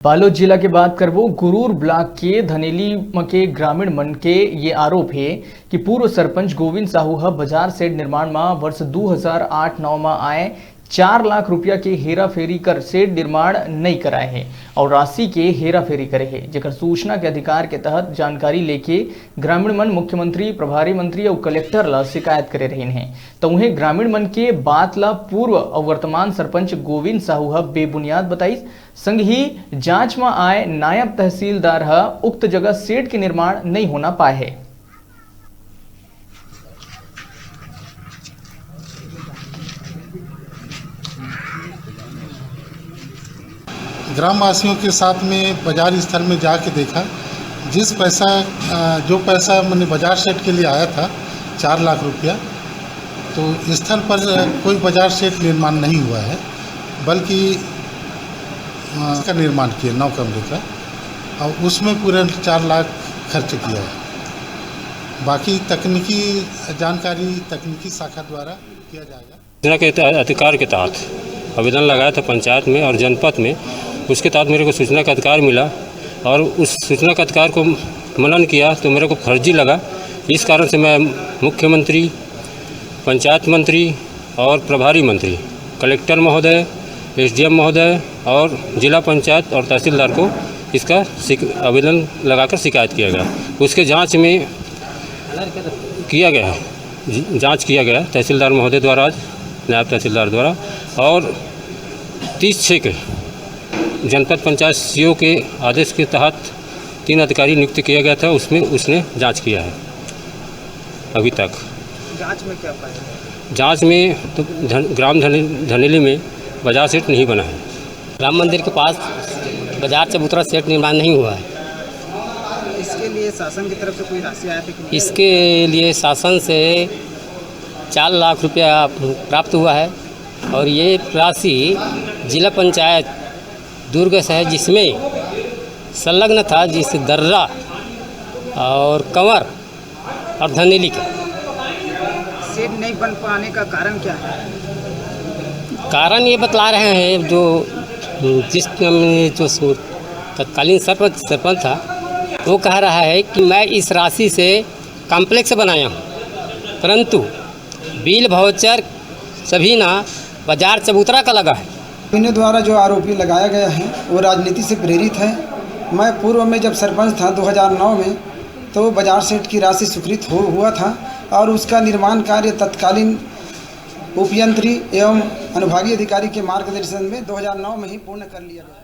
बालोद जिला के बात करबो गुरूर ब्लॉक के धनेली के ग्रामीण मन के ये आरोप है कि पूर्व सरपंच गोविंद साहू बाजार सेड निर्माण में वर्ष 2008-9 में आए 4 लाख रुपया के हेरा फेरी कर सेड निर्माण नहीं कराए हैं और राशि के हेरा फेरी करे है, जेकर सूचना के अधिकार के तहत जानकारी लेके ग्रामीण मन मुख्यमंत्री, प्रभारी मंत्री और कलेक्टर ला शिकायत करे रहे हैं। तो उन्हें ग्रामीण मन के बात ला पूर्व और वर्तमान सरपंच गोविंद साहू बेबुनियाद बताई। संग ही जांच में आए नायब तहसीलदार उक्त जगह सेड के निर्माण नहीं होना पाए है। ग्रामवासियों के साथ में बाजार स्थल में जाके देखा, जो पैसा मैंने बाजार सेट के लिए आया था 4 लाख रुपया, तो स्थल पर कोई बाजार सेट निर्माण नहीं हुआ है, बल्कि इसका निर्माण किया 9 कमरे का और उसमें पूरे 4 लाख खर्च किया है। बाकी तकनीकी जानकारी तकनीकी शाखा द्वारा किया जाएगा। योजना के अधिकार के तहत आवेदन लगाया था पंचायत में और जनपद में। उसके तहत मेरे को सूचना का अधिकार मिला और उस सूचना का अधिकार को मनन किया तो मेरे को फर्जी लगा। इस कारण से मैं मुख्यमंत्री, पंचायत मंत्री और प्रभारी मंत्री, कलेक्टर महोदय, एसडीएम महोदय और जिला पंचायत और तहसीलदार को इसका आवेदन लगाकर शिकायत किया गया। उसके जांच में किया गया है, जांच किया गया तहसीलदार महोदय द्वारा, आज नायब तहसीलदार द्वारा, और 30/6 के जनपद पंचायत सीओ के आदेश के तहत 3 अधिकारी नियुक्त किया गया था। उसमें उसने जांच किया है। अभी तक जांच में क्या पाया? जांच में तो ग्राम धनेली में बाजार सेट नहीं बना है। राम मंदिर के पास बाजार चबूतरा सेट निर्माण नहीं हुआ है। इसके लिए शासन की तरफ से कोई राशि आया था? इसके लिए शासन से 4 लाख रुपया प्राप्त हुआ है और ये राशि जिला पंचायत दुर्ग से है, जिसमें संलग्न था जिस दर्रा और कंवर और धनेली का। सेट नहीं बन पाने का कारण क्या है? कारण ये बतला रहे हैं जो तत्कालीन सरपंच था, वो कह रहा है कि मैं इस राशि से कॉम्प्लेक्स बनाया हूँ, परंतु बिल वाउचर सभी ना बाजार चबूतरा का लगा है। इन्हें द्वारा जो आरोपी लगाया गया है वो राजनीति से प्रेरित है। मैं पूर्व में जब सरपंच था 2009 में, तो बाजार सेट की राशि स्वीकृत हुआ था और उसका निर्माण कार्य तत्कालीन उपयंत्री एवं अनुभागीय अधिकारी के मार्गदर्शन में 2009 में ही पूर्ण कर लिया गया।